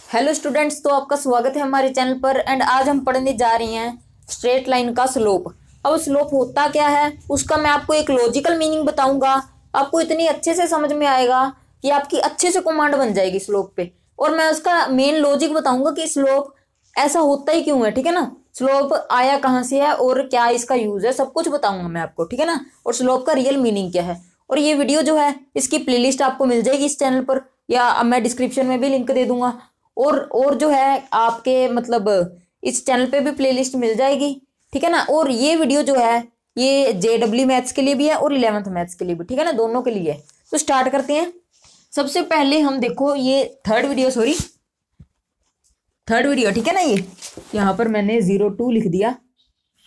Hello students, तो आपका स्वागत है हमारे चैनल पर। एंड आज हम पढ़ने जा रहे हैं स्ट्रेट लाइन का स्लोप। अब स्लोप होता क्या है उसका मैं आपको एक लॉजिकल मीनिंग बताऊंगा। आपको इतनी अच्छे से समझ में आएगा कि आपकी अच्छे से कमांड बन जाएगी स्लोप पे। और मैं उसका मेन लॉजिक बताऊंगा कि स्लोप ऐसा होता ही क्यों है, ठीक है ना। स्लोप आया कहाँ से है और क्या इसका यूज है, सब कुछ बताऊंगा मैं आपको, ठीक है ना। और स्लोप का रियल मीनिंग क्या है। और ये वीडियो जो है इसकी प्लेलिस्ट आपको मिल जाएगी इस चैनल पर, या मैं डिस्क्रिप्शन में भी लिंक दे दूंगा। और जो है आपके मतलब इस चैनल पे भी प्लेलिस्ट मिल जाएगी, ठीक है ना। और ये वीडियो जो है ये JEE मैथ्स के लिए भी है और 11th मैथ्स के लिए भी, ठीक है ना, दोनों के लिए। तो स्टार्ट करते हैं। सबसे पहले हम देखो ये थर्ड वीडियो, ठीक है ना। ये यहाँ पर मैंने 02 लिख दिया,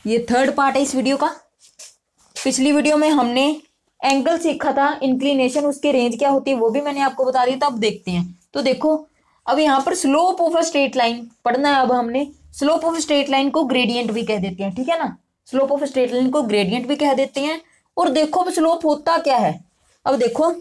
ये थर्ड पार्ट है इस वीडियो का। पिछली वीडियो में हमने एंगल सीखा था, इंक्लिनेशन, उसके रेंज क्या होती है वो भी मैंने आपको बता दी था। अब देखते हैं। तो देखो अब यहाँ पर slope of a straight line पढ़ना है। अब हमने स्लोप ऑफ स्ट्रेट लाइन को ग्रेडियंट भी कह देते हैं, ठीक है ना। स्लोप ऑफ स्ट्रेट लाइन को ग्रेडियंट भी कह देते हैं। और देखो अब स्लोप होता क्या है। अब देखो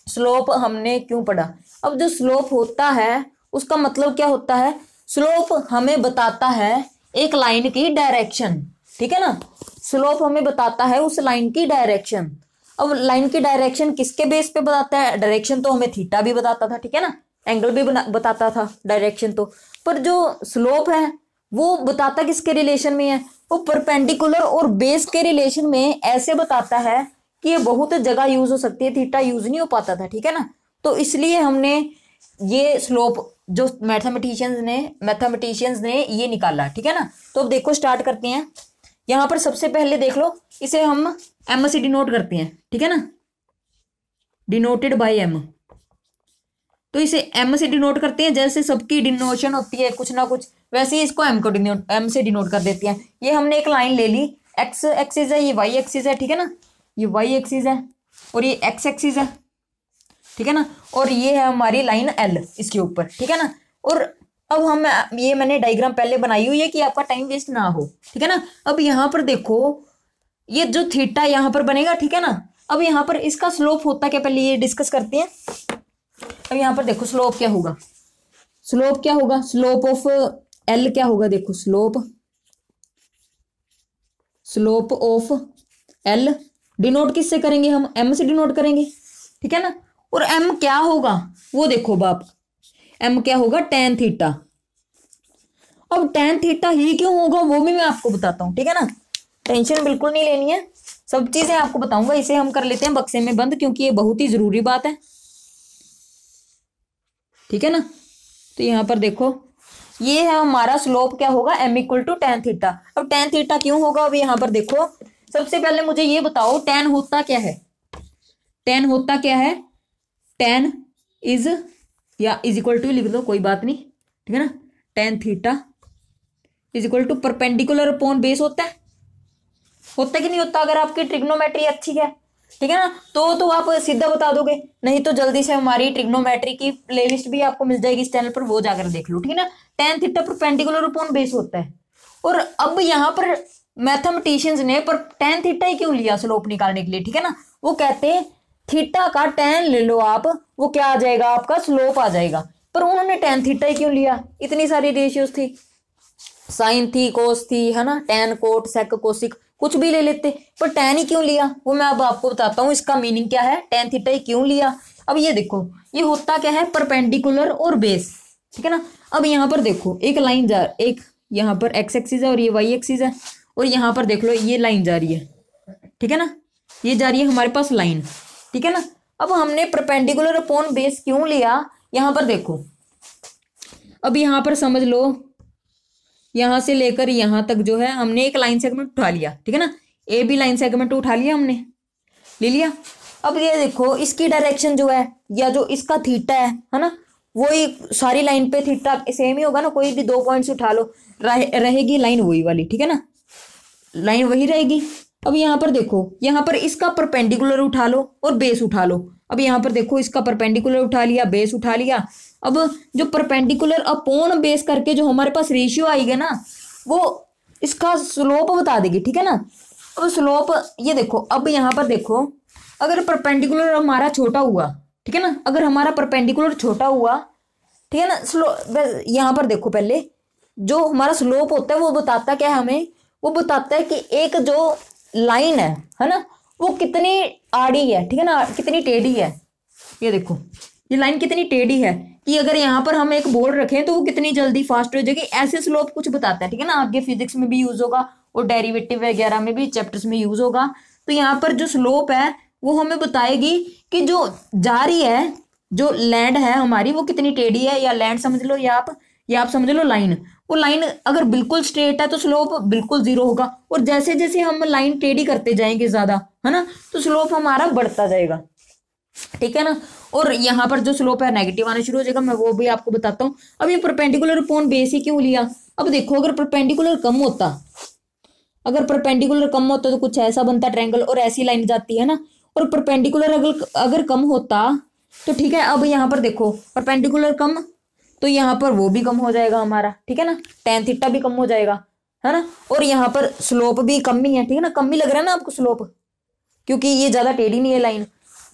स्लोप हमने क्यों पढ़ा। अब जो स्लोप होता है उसका मतलब क्या होता है। स्लोप हमें बताता है एक लाइन की डायरेक्शन, ठीक है ना। स्लोप हमें बताता है उस लाइन की डायरेक्शन। अब लाइन की डायरेक्शन किसके बेस पे बताता है। डायरेक्शन तो हमें थीटा भी बताता था, ठीक है ना। एंगल भी बताता था डायरेक्शन तो। पर जो स्लोप है वो बताता किसके रिलेशन में है। वो परपेंडिकुलर और बेस के रिलेशन में ऐसे बताता है कि ये बहुत जगह यूज हो सकती है, थीटा यूज नहीं हो पाता था, ठीक है ना। तो इसलिए हमने ये स्लोप जो मैथमेटिशियंस ने ये निकाला, ठीक है ना। तो अब देखो स्टार्ट करते हैं। यहां पर सबसे पहले देख लो, इसे हम एम से डिनोट करते हैं, ठीक है ना, डिनोटेड बाय एम। तो इसे एम से डिनोट करते हैं, जैसे सबकी डिनोशन होती है कुछ ना कुछ, वैसे ही इसको एम से डिनोट कर देते हैं। ये हमने एक लाइन ले ली, एक्स एक्सिस है, ये वाई एक्सिस है, ठीक है ना। ये वाई एक्सिस है और ये एक्स एक्सिस है, ठीक है ना। और ये है हमारी लाइन एल इसके ऊपर, ठीक है ना। और अब हम ये मैंने डायग्राम पहले बनाई हुई है कि आपका टाइम वेस्ट ना हो, ठीक है ना। अब यहाँ पर देखो ये जो थीटा यहाँ पर बनेगा, ठीक है ना। अब यहाँ पर इसका स्लोप होता क्या, पहले ये डिस्कस करते हैं। अब यहाँ पर देखो स्लोप क्या होगा। स्लोप ऑफ एल क्या होगा। देखो स्लोप ऑफ एल डिनोट किससे करेंगे, हम एम से डिनोट करेंगे, ठीक है ना। और एम क्या होगा वो देखो बाप, एम क्या होगा, टेन थीटा। अब टेन थीटा ही क्यों होगा वो भी मैं आपको बताता हूं, ठीक है ना। टेंशन बिल्कुल नहीं लेनी है, सब चीजें आपको बताऊंगा। इसे हम कर लेते हैं बक्से में बंद, क्योंकि ये बहुत ही जरूरी बात है, ठीक है ना। तो यहां पर देखो ये है हमारा स्लोप क्या होगा, m equal to tan theta. अब टेन थीटा क्यों होगा, अब यहां पर देखो सबसे पहले मुझे ये बताओ टेन होता क्या है। टेन इज या इज इक्वल टू लिख दो, कोई बात नहीं, ठीक है ना। Tan theta is equal to perpendicular upon base होता है कि नहीं होता। अगर आपकी ट्रिग्नोमेट्री अच्छी है, ठीक है ना, तो आप सीधा बता दोगे। नहीं तो जल्दी से हमारी ट्रिग्नोमेट्री की प्लेलिस्ट भी आपको मिल जाएगी इस चैनल पर, वो जाकर देख लो, ठीक है ना। Tan theta perpendicular upon base होता है। और अब यहाँ पर मैथमेटिशियंस ने पर टेन थीटा ही क्यों लिया स्लोप निकालने के लिए, ठीक है ना। वो कहते हैं थीटा का टेन ले लो आप, वो क्या आ जाएगा, आपका स्लोप आ जाएगा। पर उन्होंने टेन थीटा ही क्यों लिया, इतनी सारी रेशियोज थी, साइन थी, कोस थी, है ना, टेन, कोट, सेक, कोसिक, कुछ भी ले लेते, पर टेन ही क्यों लिया वो मैं अब आपको बताता हूँ। इसका मीनिंग क्या है, टेन थीटा ही क्यों लिया। अब ये देखो ये होता क्या है, परपेंडिकुलर और बेस, ठीक है ना। अब यहाँ पर देखो एक लाइन एक यहाँ पर एक्स एक्सिस है और ये वाई एक्सिस है, और यहाँ पर देख लो ये लाइन जा रही है, ठीक है ना, ये जा रही है हमारे पास लाइन, ठीक है ना। अब हमने परपेंडिकुलर अपॉन बेस क्यों लिया, यहाँ पर देखो। अब यहाँ पर समझ लो यहां से लेकर यहां तक जो है हमने एक लाइन सेगमेंट उठा लिया, ठीक है ना। ए बी लाइन सेगमेंट उठा लिया, हमने ले लिया। अब ये देखो इसकी डायरेक्शन जो है या जो इसका थीटा है ना, वही सारी लाइन पे थीटा सेम ही होगा ना। कोई भी दो पॉइंट्स उठा लो, रहेगी लाइन वही वाली, ठीक है ना, लाइन वही रहेगी। अब यहाँ पर देखो, यहाँ पर इसका परपेंडिकुलर उठा लो और बेस उठा लो। अब यहाँ पर देखो इसका परपेंडिकुलर उठा लिया, बेस उठा लिया। अब जो परपेंडिकुलर अपॉन बेस करके जो हमारे पास रेशियो आएगी ना, वो इसका स्लोप बता देगी, ठीक है ना। अब स्लोप ये देखो, अब यहाँ पर देखो अगर परपेंडिकुलर हमारा छोटा हुआ, ठीक है ना, अगर हमारा परपेंडिकुलर छोटा हुआ ठीक है ना। यहाँ पर देखो, पहले जो हमारा स्लोप होता है वो बताता क्या है हमें, वो बताता है कि एक जो लाइन है ना, वो कितनी आड़ी है, ठीक है ना, कितनी टेढ़ी है। ये देखो, ये लाइन कितनी टेढ़ी है कि अगर यहाँ पर हम एक बोर्ड रखें तो वो कितनी जल्दी फास्ट हो जाएगी, ऐसे स्लोप कुछ बताता है, ठीक है ना। आगे फिजिक्स में भी यूज होगा और डेरिवेटिव वगैरह में भी चैप्टर्स में यूज होगा। तो यहाँ पर जो स्लोप है वो हमें बताएगी कि जो जा रही है, जो लैंड है हमारी, वो कितनी टेढ़ी है, या लैंड समझ लो या आप समझ लो लाइन। वो लाइन अगर बिल्कुल स्ट्रेट है तो स्लोप बिल्कुल जीरो होगा, और जैसे जैसे हम लाइन टेढ़ी करते जाएंगे ज्यादा, है ना, तो स्लोप हमारा बढ़ता जाएगा, ठीक है ना। और यहाँ पर जो स्लोप है नेगेटिव आना शुरू हो जाएगा, मैं वो भी आपको बताता हूँ। अब ये परपेंडिकुलर अपॉन बेस ही क्यों लिया? अब देखो, अगर परपेंडिकुलर कम होता तो कुछ ऐसा बनता ट्रायंगल, और ऐसी लाइन जाती है ना। और परपेंडिकुलर अगर कम होता तो ठीक है। अब यहाँ पर देखो, परपेंडिकुलर कम तो यहाँ पर वो भी कम हो जाएगा हमारा, ठीक है ना, tan थीटा भी कम हो जाएगा, है ना। और यहाँ पर स्लोप भी कम ही है, ठीक है ना, कम ही लग रहा है ना आपको स्लोप, क्योंकि ये ज्यादा टेढ़ी नहीं है लाइन।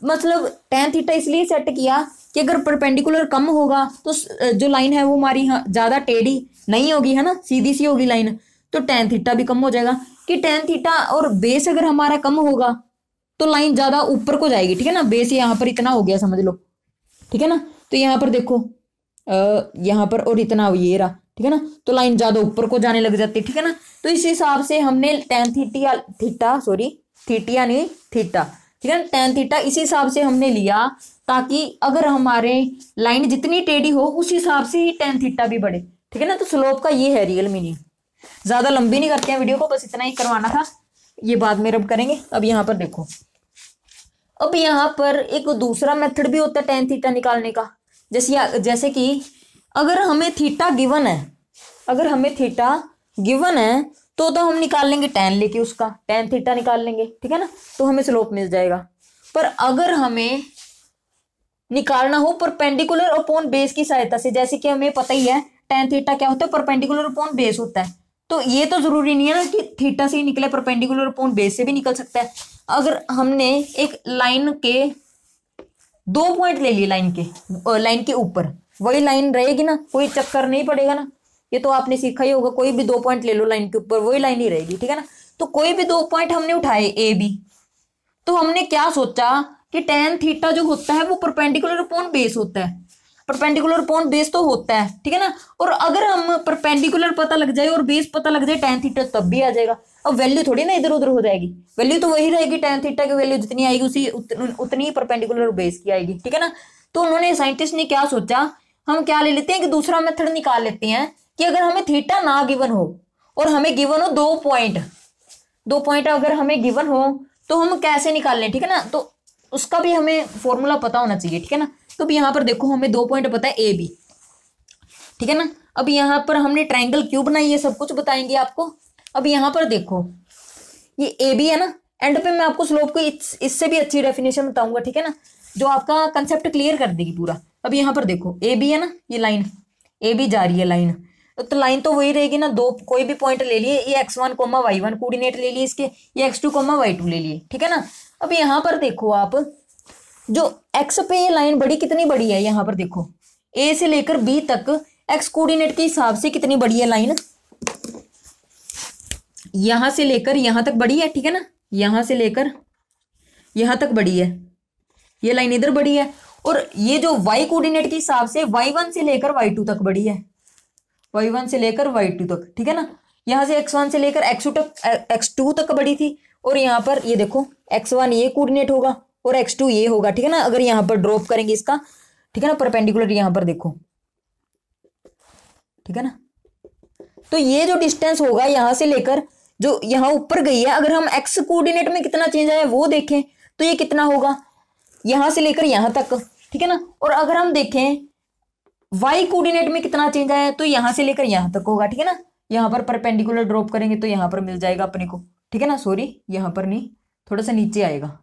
मतलब tan थीटा इसलिए सेट किया कि अगर परपेंडिकुलर कम होगा तो जो लाइन है वो हमारी ज्यादा टेढ़ी नहीं होगी, है ना, सीधी सी होगी लाइन, तो tan थीटा भी कम हो जाएगा। कि tan थीटा और बेस अगर हमारा कम होगा तो लाइन ज्यादा ऊपर को जाएगी, ठीक है ना। बेस यहाँ पर इतना हो गया समझ लो, ठीक है ना। तो यहाँ पर देखो, यहाँ पर और इतना ये रहा, ठीक है ना, तो लाइन ज्यादा ऊपर को जाने लग जाती है, ठीक है ना। तो इस हिसाब से हमने tan थीटा नहीं थीटा, ठीक है ना, tan थीटा इस हिसाब से हमने लिया ताकि अगर हमारे लाइन जितनी टेढ़ी हो उस हिसाब से ही tan थीटा भी बढ़े, ठीक है ना। तो स्लोप का ये है रियल मीनिंग। ज्यादा लंबी नहीं करते हैं वीडियो को, बस इतना ही करवाना था, ये बाद में अब करेंगे। अब यहाँ पर देखो, अब यहाँ पर एक दूसरा मेथड भी होता है tan थीटा निकालने का। जैसे कि अगर हमें थीटा गिवन है, तो हम निकाल लेंगे tan लेके, उसका tan थीटा निकाल लेंगे, ठीक है ना, तो हमें स्लोप मिल जाएगा। पर अगर हमें निकालना हो परपेंडिकुलर अपॉन बेस की सहायता से, जैसे कि हमें पता ही है tan थीटा क्या होता है, परपेंडिकुलर अपॉन बेस होता है। तो ये तो जरूरी नहीं है ना कि थीटा से ही निकले, परपेंडिकुलर अपॉन बेस से भी निकल सकता है। अगर हमने एक लाइन के 2 पॉइंट ले लिए, लाइन के ऊपर वही लाइन रहेगी ना, कोई चक्कर नहीं पड़ेगा ना, ये तो आपने सीखा ही होगा। कोई भी 2 पॉइंट ले लो लाइन के ऊपर, वही लाइन ही रहेगी, ठीक है ना। तो कोई भी 2 पॉइंट हमने उठाए ए बी, तो हमने क्या सोचा कि tan थीटा जो होता है वो परपेंडिकुलर अपॉन बेस होता है, परपेंडिकुलर अपॉन बेस तो होता है, ठीक है ना। और अगर हम परपेंडिकुलर पता लग जाए और बेस पता लग जाए tan थीटा तब भी आ जाएगा। अब वैल्यू थोड़ी ना इधर उधर हो जाएगी, वैल्यू तो वही रहेगी, tan थीटा की वैल्यू जितनी आएगी उतनी ही परपेंडिकुलर बेस की आएगी, ठीक है ना। तो उन्होंने साइंटिस्ट ने क्या सोचा, हम क्या ले लेते हैं कि दूसरा मेथड निकाल लेते हैं कि अगर हमें थीटा ना गिवन हो और हमें गिवन हो 2 पॉइंट अगर हमें गिवन हो तो हम कैसे निकाल लें, ठीक है ना। तो उसका भी हमें फॉर्मूला पता होना चाहिए, ठीक है ना। तो अब यहाँ पर देखो, हमें 2 पॉइंट पता है ए बी, ठीक है ना। अब यहाँ पर हमने ट्रायंगल क्यों बनाई है सब कुछ बताएंगे आपको। अब यहाँ पर देखो, ये ए बी है ना, एंड पे मैं आपको स्लोप को इससे भी अच्छी डेफिनेशन बताऊंगा, ठीक है ना, जो आपका कंसेप्ट क्लियर कर देगी पूरा। अब यहाँ पर देखो, ए बी है ना, ये लाइन ए बी जा रही है लाइन, तो लाइन तो वही रहेगी ना, कोई भी पॉइंट ले लिए, ये x1, y1 कोऑर्डिनेट ले लिए इसके, ये x2, y2 ले लिए, ठीक है ना। अब यहाँ पर देखो आप, जो x पे ये लाइन बड़ी कितनी बड़ी है, यहाँ पर देखो a से लेकर b तक x कोऑर्डिनेट के हिसाब से कितनी बड़ी है लाइन, यहां से लेकर यहां तक बड़ी है, ठीक है ना, यहां से लेकर यहां तक बड़ी है, ये लाइन इधर बड़ी है। और ये जो y कोऑर्डिनेट के हिसाब से y1 से लेकर y2 तक बड़ी है, y1 से लेकर y2 तक, ठीक है ना। यहां से x1 से लेकर x2 तक बड़ी थी, और यहाँ पर ये देखो x1 ये कोऑर्डिनेट होगा और x2 ये होगा, ठीक है ना। अगर यहाँ पर ड्रॉप करेंगे इसका, ठीक है ना, परपेंडिकुलर यहाँ पर देखो, ठीक है ना। तो ये जो डिस्टेंस होगा यहाँ से लेकर जो यहाँ ऊपर गई है, अगर हम x कोऑर्डिनेट में कितना चेंज आया वो देखें तो ये कितना होगा, यहाँ से लेकर यहाँ तक, ठीक है ना। और अगर हम देखें y कोऑर्डिनेट में कितना चेंज आया, तो यहाँ से लेकर यहाँ तक होगा, ठीक है ना। यहाँ पर परपेंडिकुलर ड्रॉप करेंगे तो यहाँ पर मिल जाएगा अपने को, ठीक है ना। सॉरी, यहाँ पर नहीं, थोड़ा सा नीचे आएगा,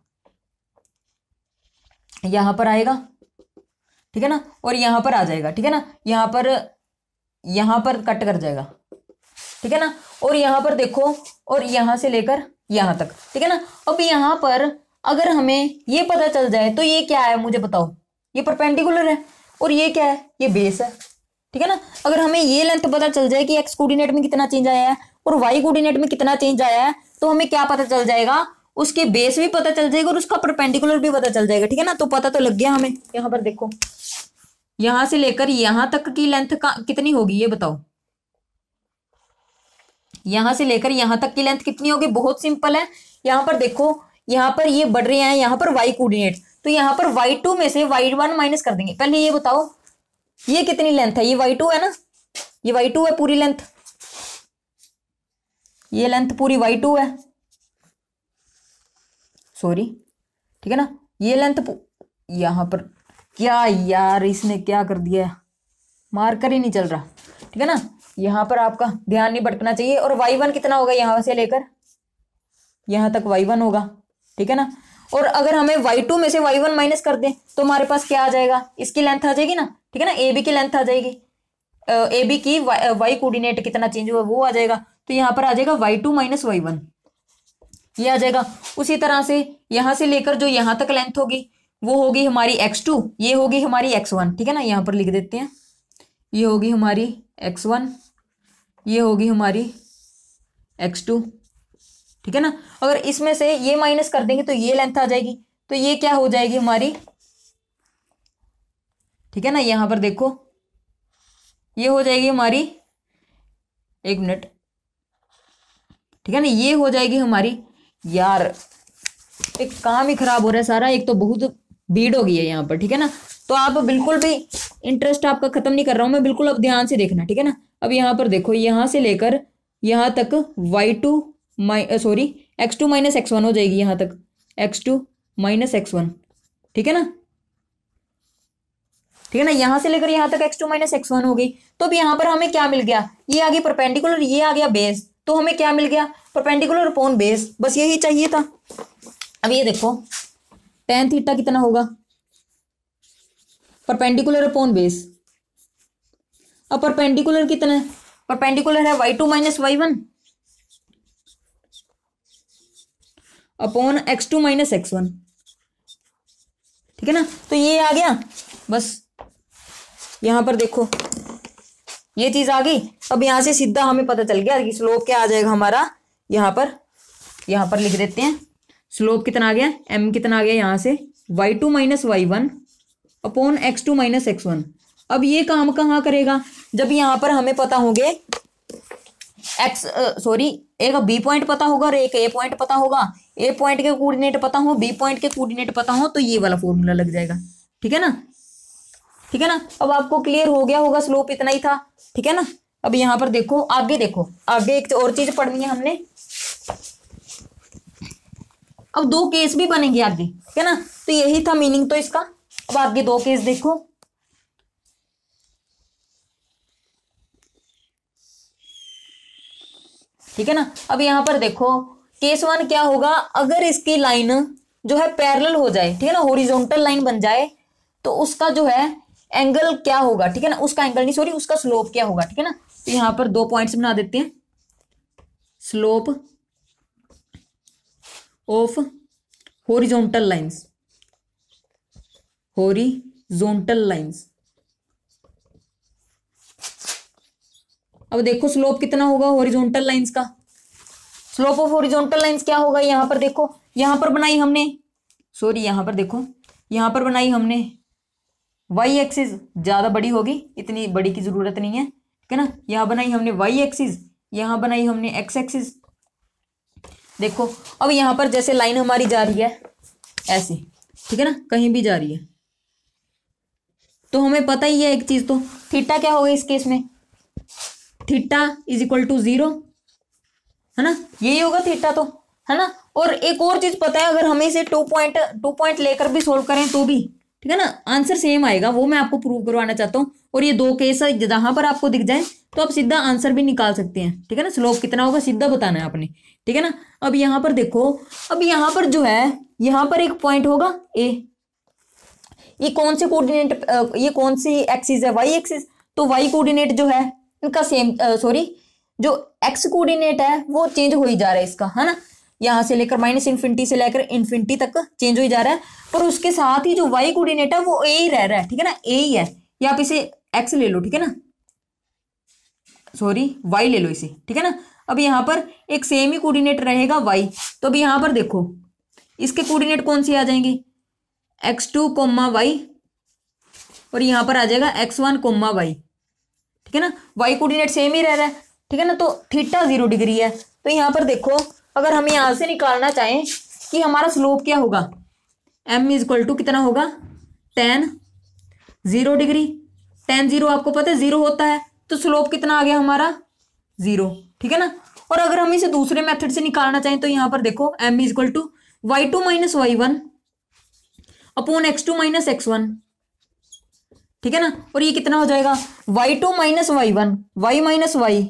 यहाँ पर आएगा, ठीक है ना, और यहाँ पर आ जाएगा, ठीक है ना। यहाँ पर कट कर जाएगा, ठीक है ना। और यहाँ पर देखो, और यहाँ से लेकर यहाँ तक, ठीक है ना। अब यहाँ पर अगर हमें ये पता चल जाए तो ये क्या है मुझे बताओ, ये परपेंडिकुलर है और ये क्या है, ये बेस है, ठीक है ना। अगर हमें ये लेंथ पता चल जाए कि एक्स कोऑर्डिनेट में कितना चेंज आया है और वाई कोऑर्डिनेट में कितना चेंज आया है, तो हमें क्या पता चल जाएगा, उसके बेस भी पता चल जाएगा और उसका परपेंडिकुलर भी पता चल जाएगा। ठीक है ना, तो पता तो लग गया हमें। यहाँ पर देखो, यहां से लेकर यहां तक की लेंथ का कितनी होगी ये बताओ। यहां से लेकर यहां तक की लेंथ कितनी होगी, बहुत सिंपल है। यहां पर देखो, यहां पर ये बढ़ रहे हैं, यहां पर वाई कोऑर्डिनेट, तो यहां पर y2 में से y1 माइनस कर देंगे। पहले ये बताओ ये कितनी लेंथ है, ये y2 है ना, ये y2 है पूरी लेंथ, ये लेंथ पूरी y2 है, सॉरी, ठीक है ना, ये लेंथ यहां पर क्या यार इसने क्या कर दिया है, मार्कर ही नहीं चल रहा। ठीक है ना, यहां पर आपका ध्यान नहीं भटकना चाहिए। और y1 कितना होगा, यहां से लेकर यहां तक y1 होगा। ठीक है ना, और अगर हमें y2 में से y1 माइनस कर दें तो हमारे पास क्या आ जाएगा, इसकी लेंथ आ जाएगी ना। ठीक है ना, ए बी की लेंथ आ जाएगी, ए बी की वाई कोऑर्डिनेट कितना चेंज हुआ वो आ जाएगा। तो यहाँ पर आ जाएगा y2 माइनस y1, ये आ जाएगा। उसी तरह से यहां से लेकर जो यहां तक लेंथ होगी वो होगी हमारी x2, ये होगी हमारी x1। ठीक है ना, यहाँ पर लिख देते हैं, ये होगी हमारी x1, ये होगी हमारी x2। ठीक है ना, अगर इसमें से ये माइनस कर देंगे तो ये लेंथ आ जाएगी, तो ये क्या हो जाएगी हमारी, ठीक है ना, यहां पर देखो ये हो जाएगी हमारी, एक मिनट, ठीक है ना, ये हो जाएगी हमारी, यार एक काम ही खराब हो रहा है सारा, एक तो बहुत भीड़ हो गई है यहाँ पर। ठीक है ना, तो आप बिल्कुल भी इंटरेस्ट आपका खत्म नहीं कर रहा हूं मैं, बिल्कुल अब ध्यान से देखना। ठीक है ना, अब यहाँ पर देखो, यहां से लेकर यहां तक y2 sorry x2 minus x1 हो जाएगी, यहां तक x2 माइनस x1। ठीक है ना, ठीक है ना, यहां से लेकर यहां तक x2 माइनस x1 हो गई। तो अब यहां पर हमें क्या मिल गया, ये आ गया परपेंडिकुलर, ये आ गया बेस, तो हमें क्या मिल गया, परपेंडिकुलर अपॉन बेस, बस यही चाहिए था। अब ये देखो tan थीटा कितना होगा, परपेंडिकुलर अपॉन बेस। अब परपेंडिकुलर कितना है, परपेंडिकुलर है y2 minus y1 upon x2 minus x1। ठीक है ना, तो ये आ गया, बस यहां पर देखो ये चीज आ गई। अब यहां से सीधा हमें पता चल गया कि स्लोप क्या आ जाएगा हमारा, यहां पर लिख देते हैं, स्लोप कितना आ गया, m कितना आ गया यहाँ से y2 minus y1 upon x2 minus x1। अब ये काम कहाँ करेगा, जब यहाँ पर हमें पता होंगे एक बी पॉइंट पता होगा और एक ए पॉइंट पता होगा, ए पॉइंट के कोऑर्डिनेट पता हो, बी पॉइंट के कोऑर्डिनेट पता हो, तो ये वाला फॉर्मूला लग जाएगा। ठीक है ना, ठीक है ना, अब आपको क्लियर हो गया होगा, स्लोप इतना ही था। ठीक है ना, अब यहाँ पर देखो, आगे देखो, आगे एक और चीज पढ़नी है हमने, अब दो केस भी बनेंगे आगे। ठीक है ना, तो यही था मीनिंग तो इसका। अब आगे दो केस देखो, ठीक है ना, अब यहां पर देखो केस 1 क्या होगा, अगर इसकी लाइन जो है पैरेलल हो जाए, ठीक है ना, हॉरिजॉन्टल लाइन बन जाए, तो उसका जो है एंगल क्या होगा, ठीक है ना, उसका एंगल नहीं सॉरी उसका स्लोप क्या होगा। ठीक है ना, तो यहां पर दो पॉइंट्स बना देते हैं, slope of horizontal lines, horizontal lines. अब देखो स्लोप कितना होगा हॉरिजॉन्टल लाइंस का, स्लोप ऑफ हॉरिजॉन्टल लाइंस क्या होगा, यहां पर देखो, यहां पर बनाई हमने, सॉरी यहां पर देखो, यहां पर बनाई हमने वाई एक्सिस, ज्यादा बड़ी होगी, इतनी बड़ी की जरूरत नहीं है। ठीक है ना, यहां बनाई हमने वाई एक्सिस, यहां बनाई हमने एक्स एक्सिस। देखो अब यहां पर जैसे लाइन हमारी जा रही है ऐसे, ठीक है ना, कहीं भी जा रही है, तो हमें पता ही है एक चीज, तो थीटा क्या होगा इस केस में, थीटा इज इक्वल टू 0, है ना, यही होगा थीटा तो, है ना। और एक और चीज पता है, अगर हमें इसे टू पॉइंट लेकर भी सोल्व करें तो भी, ठीक है ना, आंसर सेम आएगा, वो मैं आपको प्रूव करवाना चाहता हूँ। और ये दो केस जहां पर आपको दिख जाए तो आप सीधा आंसर भी निकाल सकते हैं। ठीक है ना, स्लोप कितना होगा सीधा बताना है आपने। ठीक है ना, अब यहां पर देखो, अब यहां पर जो है, यहां पर एक पॉइंट होगा ए, ये कौन से कोऑर्डिनेट, ये कौन सी एक्सिस है, वाई एक्सिस, तो वाई कोऑर्डिनेट जो है इनका सेम, सॉरी जो एक्स कोऑर्डिनेट है वो चेंज हो ही जा रहा है इसका, है ना, यहां से लेकर माइनस इन्फिनिटी से लेकर इन्फिनिटी तक चेंज हो ही जा रहा है, पर उसके साथ ही जो वाई कोऑर्डिनेट है वो ए ही रह रहा है। ठीक है ना, ए ही है, या आप इसे एक्स ले लो, ठीक है ना, सॉरी y ले लो इसे, ठीक है ना। अब यहाँ पर एक सेम ही कोऑर्डिनेट रहेगा y, तो अब यहाँ पर देखो इसके कोऑर्डिनेट कौन से आ जाएंगे, x2 कोमा y, और यहाँ पर आ जाएगा x1 कोमा y, ठीक है ना। y कोऑर्डिनेट सेम ही रह रहा है, ठीक है ना। तो थीटा 0 डिग्री है, तो यहाँ पर देखो अगर हम यहाँ से निकालना चाहें कि हमारा स्लोप क्या होगा, m इक्वल टू कितना होगा, tan 0 डिग्री, tan 0 आपको पता है 0 होता है, तो स्लोप कितना आ गया हमारा 0, ठीक है ना। और अगर हम इसे दूसरे मेथड से निकालना चाहें तो यहाँ पर देखो m equal to y2 minus y1 upon x2 minus x1, ठीक है ना। और ये कितना हो जाएगा y2 minus y1 y minus y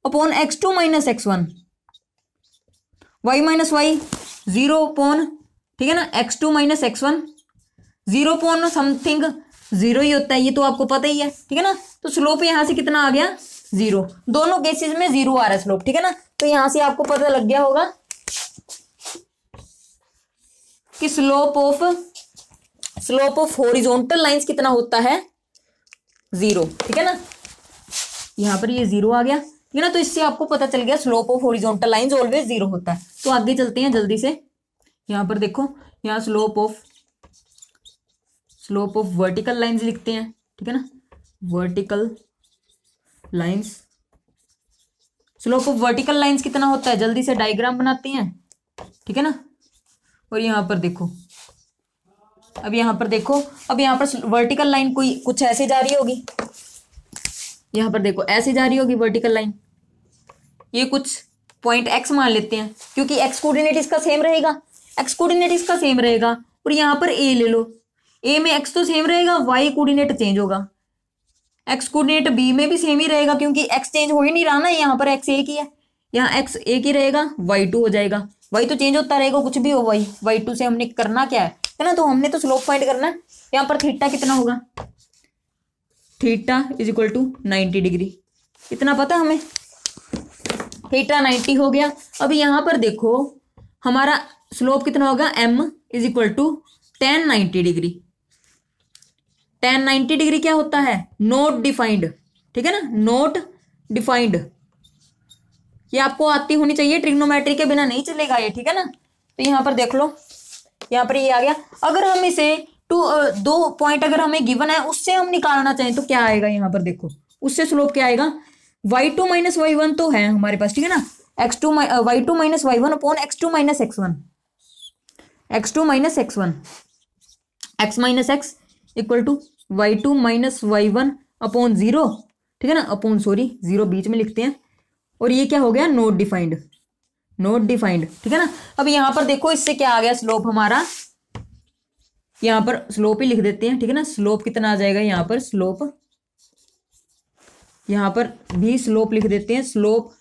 upon x2 minus x1, y minus y 0 upon, ठीक है ना, x2 minus x1 0 upon something 0 ही होता है, ये तो आपको पता ही है, ठीक है ना। तो स्लोप यहाँ से कितना आ गया 0, दोनों केसेस में 0 आ रहा है स्लोप, ठीक है ना। तो यहाँ से आपको पता लग गया होगा कि स्लोप ऑफ हॉरिजॉन्टल लाइंस कितना होता है 0, ठीक है ना। यहाँ पर ये 0 आ गया, ठीक है ना। तो इससे आपको पता चल गया slope of horizontal lines always 0 होता है। तो आगे चलते हैं जल्दी से, यहाँ पर देखो यहाँ स्लोप ऑफ वर्टिकल लाइंस लिखते हैं, ठीक है ना। Vertical lines, slope of vertical lines कितना होता है, जल्दी से डायग्राम बनाते हैं, ठीक है ना। और यहाँ पर देखो, अब यहाँ पर देखो, अब यहाँ पर वर्टिकल लाइन कोई कुछ ऐसे जा रही होगी, यहाँ पर देखो ऐसे जा रही होगी वर्टिकल लाइन, ये कुछ पॉइंट x मान लेते हैं क्योंकि x कोऑर्डिनेट इसका सेम रहेगा, x कोऑर्डिनेट इसका सेम रहेगा। और यहाँ पर a ले लो, a में x तो सेम रहेगा, y कोऑर्डिनेट चेंज होगा, x कोऑर्डिनेट b में भी सेम ही रहेगा क्योंकि x चेंज हो ही नहीं रहा ना, यहाँ पर x एक ही है, यहाँ x एक ही रहेगा, y2 हो जाएगा, y तो चेंज होता रहेगा कुछ भी हो, y2 से हमने करना क्या है ना। तो हमने तो स्लोप फाइंड करना है। यहाँ पर थीटा कितना होगा, theta is equal to 90 degree, इतना पता हमें, थीटा 90 हो गया। अब यहाँ पर देखो हमारा स्लोप कितना होगा, m is equal to tan 90 degree. tan 90 degree क्या होता है, नॉट डिफाइंड, ठीक है ना, नॉट डिफाइंड। ये आपको आती होनी चाहिए, ट्रिग्नोमेट्री के बिना नहीं चलेगा ये, ठीक है ना। तो यहाँ पर देख लो, यहाँ पर ये आ गया। अगर हम इसे दो पॉइंट अगर हमें गिवन है उससे हम निकालना चाहें तो क्या आएगा, यहाँ पर देखो उससे स्लोप क्या आएगा, y2 माइनस y1 तो है हमारे पास, ठीक है ना, y2 minus y1 upon x2 minus x1, x2 minus x1, x minus x equal to y2 minus y1 upon 0, ठीक है ना, अपॉन सॉरी 0 बीच में लिखते हैं। और ये क्या हो गया, नॉट डिफाइंड, नॉट डिफाइंड, ठीक है ना। अब यहाँ पर देखो इससे क्या आ गया स्लोप हमारा, यहाँ पर स्लोप ही लिख देते हैं, ठीक है ना। स्लोप कितना आ जाएगा, यहाँ पर स्लोप, यहाँ पर भी स्लोप लिख देते हैं, स्लोप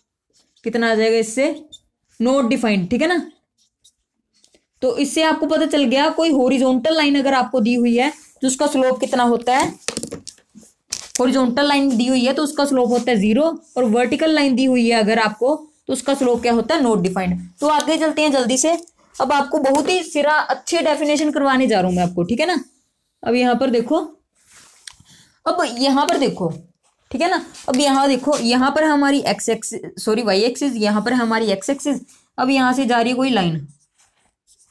कितना आ जाएगा इससे, नॉट डिफाइंड, ठीक है ना। तो इससे आपको पता चल गया कोई हॉरिजॉन्टल लाइन अगर आपको दी हुई है तो उसका स्लोप कितना होता है, हॉरिजॉन्टल लाइन दी हुई है तो उसका स्लोप होता है 0, और वर्टिकल लाइन दी हुई है अगर आपको तो उसका स्लोप क्या होता है, नॉट डिफाइंड। तो आगे चलते हैं जल्दी से, अब आपको बहुत ही सिरा अच्छे डेफिनेशन करवाने जा रहा हूं मैं आपको, ठीक है ना। अब यहाँ पर देखो, अब यहाँ पर देखो, ठीक है ना। अब यहाँ देखो, यहाँ पर हमारी X axis sorry Y axis, यहाँ पर हमारी एक्स एक्सिस। अब यहाँ से जा रही है कोई लाइन,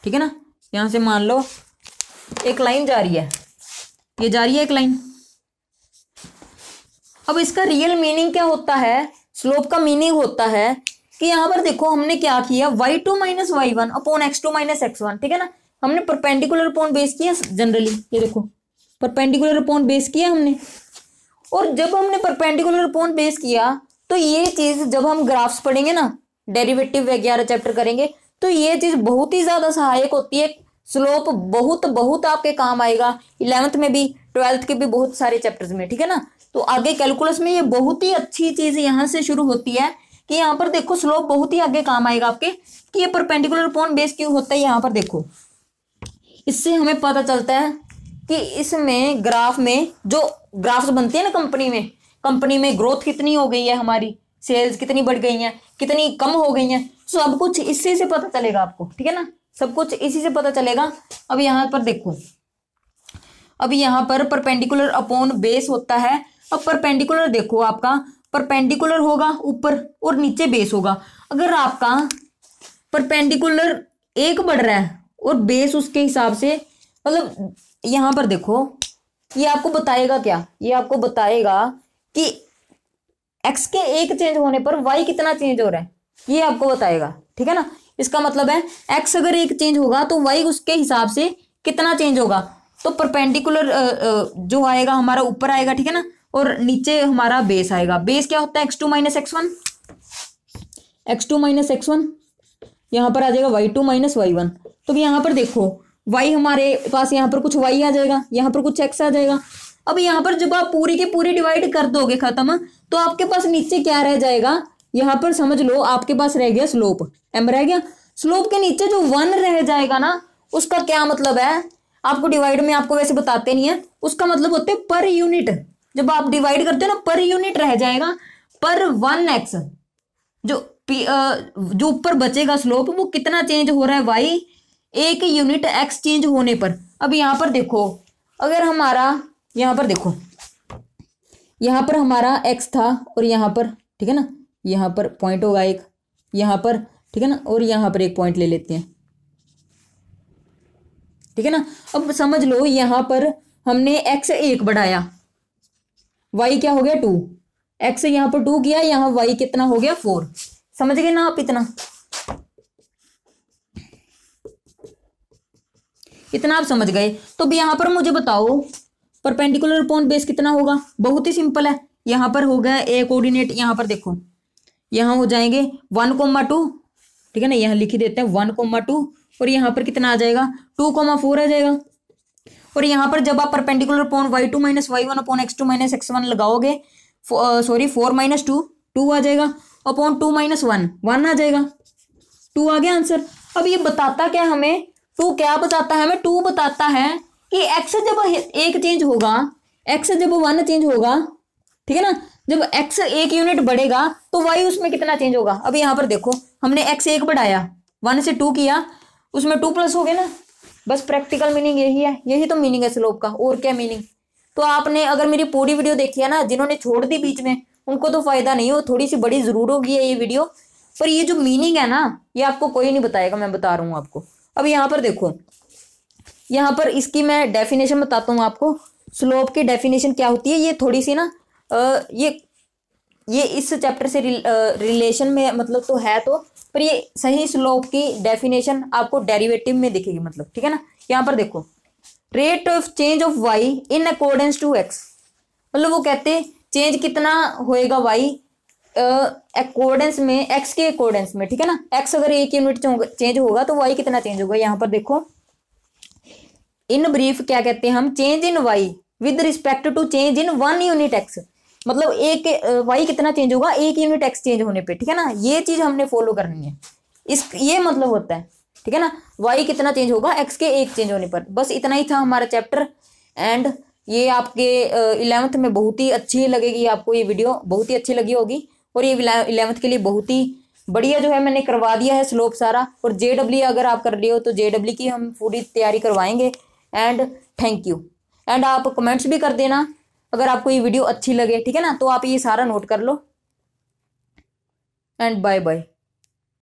ठीक है ना, यहाँ से मान लो एक लाइन जा रही है, ये जा रही है एक लाइन। अब इसका रियल मीनिंग क्या होता है, स्लोप का मीनिंग होता है कि यहाँ पर देखो हमने क्या किया, y2 minus y1 upon x2 minus x1, ठीक है ना। हमने परपेंडिकुलर अपॉन बेस किया जनरली, ये देखो परपेंडिकुलर अपॉन बेस किया हमने। और जब हमने परपेंडिकुलर अपॉन बेस किया तो ये चीज जब हम ग्राफ्स पढ़ेंगे ना, डेरिवेटिव वगैरह चैप्टर करेंगे, तो ये चीज बहुत ही ज्यादा सहायक होती है। स्लोप बहुत बहुत आपके काम आएगा, 11th में भी 12th के भी बहुत सारे चैप्टर्स में, ठीक है ना। तो आगे कैलकुलस में ये बहुत ही अच्छी चीज यहाँ से शुरू होती है कि यहाँ पर देखो स्लोप बहुत ही आगे काम आएगा आपके, कि ये परपेंडिकुलर अपॉन बेस क्यों होता है। यहाँ पर देखो इससे हमें पता चलता है कि इसमें ग्राफ में जो ग्राफ्स बनते हैं ना कंपनी में ग्रोथ कितनी हो गई है, हमारी सेल्स कितनी बढ़ गई हैं, कितनी कम हो गई हैं, सब कुछ इसी से पता चलेगा आपको, ठीक है ना, सब कुछ इसी से पता चलेगा। अब यहाँ पर देखो, अब यहाँ पर परपेंडिकुलर अपॉन बेस होता है। अब परपेंडिकुलर देखो आपका परपेंडिकुलर होगा ऊपर और नीचे बेस होगा। अगर आपका परपेंडिकुलर एक बढ़ रहा है और बेस उसके हिसाब से, मतलब यहां पर देखो, ये आपको बताएगा क्या, ये आपको बताएगा कि एक्स के एक चेंज होने पर वाई कितना चेंज हो रहा है, ये आपको बताएगा। ठीक है ना, इसका मतलब है एक्स अगर एक चेंज होगा तो वाई उसके हिसाब से कितना चेंज होगा। तो परपेंडिकुलर जो आएगा हमारा ऊपर आएगा, ठीक है ना, और नीचे हमारा बेस आएगा। बेस क्या होता है, x2 minus x1, x2 minus x1, यहाँ पर आ जाएगा y2 माइनस y1। तो यहाँ पर देखो y हमारे पास यहाँ पर कुछ y आ जाएगा, यहाँ पर कुछ x आ जाएगा। अब यहाँ पर जब आप पूरी के पूरी डिवाइड कर दोगे खत्म, तो आपके पास नीचे क्या रह जाएगा, यहाँ पर समझ लो आपके पास रह गया स्लोप, m रह गया। स्लोप के नीचे जो 1 रह जाएगा ना, उसका क्या मतलब है, आपको डिवाइड में आपको वैसे बताते नहीं है, उसका मतलब होते हैं पर यूनिट। जब आप डिवाइड करते हो ना, पर यूनिट रह जाएगा, पर 1x जो ऊपर बचेगा स्लोप, वो कितना चेंज हो रहा है, y एक यूनिट x चेंज होने पर। अब यहाँ पर देखो, अगर हमारा यहाँ पर देखो, यहाँ पर हमारा x था और यहाँ पर, ठीक है ना, यहाँ पर पॉइंट होगा एक, यहाँ पर, ठीक है ना, और यहाँ पर एक पॉइंट ले लेते हैं, ठीक है ना। अब समझ लो यहाँ पर हमने x 1 बढ़ाया, y क्या हो गया 2, x यहाँ पर 2 किया, यहाँ y कितना हो गया 4। समझ गए ना आप, इतना आप समझ गए। तो भी यहाँ पर मुझे बताओ परपेंडिकुलर अपॉन बेस कितना होगा, बहुत ही सिंपल है। यहाँ पर हो गया ए कोऑर्डिनेट, यहाँ पर देखो, यहाँ हो जाएंगे 1,2, ठीक है ना, यहाँ लिख ही देते हैं 1,2, और यहाँ पर कितना आ जाएगा 2,4 आ जाएगा। और यहाँ पर जब आप perpendicular upon y2 minus y1 upon x2 minus x1 लगाओगे, सॉरी 4 माइनस 2 2 आ जाएगा, अपॉन 2 माइनस 1 1 आ जाएगा, 2 आ गया आंसर। अब ये बताता क्या हमें, 2 क्या बताता है हमें, 2 बताता है कि x जब एक चेंज होगा, x जब 1 चेंज होगा, ठीक है ना, जब x एक यूनिट बढ़ेगा तो y उसमें कितना चेंज होगा। अब यहाँ पर देखो, हमने x 1 बढ़ाया, 1 से 2 किया, उसमें 2 प्लस हो गया ना, बस प्रैक्टिकल मीनिंग यही है, यही तो मीनिंग है स्लोप का, और क्या मीनिंग। तो आपने अगर मेरी पूरी वीडियो देखी है ना, जिन्होंने छोड़ दी बीच में उनको तो फायदा नहीं हो, थोड़ी सी बड़ी जरूर होगी ये वीडियो, पर ये जो मीनिंग है ना, ये आपको कोई नहीं बताएगा, मैं बता रहा हूँ आपको। अब यहाँ पर देखो, यहाँ पर इसकी मैं डेफिनेशन बताता हूँ आपको, स्लोप की डेफिनेशन क्या होती है। ये थोड़ी सी ना ये इस चैप्टर से रिलेशन में मतलब तो है, तो पर ये सही स्लोप की डेफिनेशन आपको डेरिवेटिव में दिखेगी, मतलब ठीक है ना। यहाँ पर देखो, rate of change of Y in accordance to X, मतलब वो कहते हैं चेंज कितना होएगा वाई अकॉर्डेंस में, एक्स के अकॉर्डेंस में, ठीक है ना। एक्स अगर एक यूनिट चेंज होगा तो वाई कितना चेंज होगा। यहाँ पर देखो, इन ब्रीफ क्या कहते हैं हम, change in Y with respect to change in 1 unit X, मतलब एक वाई कितना चेंज होगा एक यूनिट एक्स चेंज होने पे, ठीक है ना। ये चीज हमने फॉलो करनी है, ये मतलब होता है, ठीक है ना, वाई कितना चेंज होगा एक्स के एक चेंज होने पर। बस इतना ही था हमारा चैप्टर, एंड ये आपके 11th में बहुत ही अच्छी लगेगी आपको, ये वीडियो बहुत ही अच्छी लगी होगी। और ये 11th के लिए बहुत ही बढ़िया जो है मैंने करवा दिया है स्लोप सारा। और JEE अगर आप कर रहे हो तो JEE की हम पूरी तैयारी करवाएंगे। एंड थैंक यू, एंड आप कमेंट्स भी कर देना अगर आपको ये वीडियो अच्छी लगे, ठीक है ना। तो आप ये सारा नोट कर लो, एंड बाय बाय।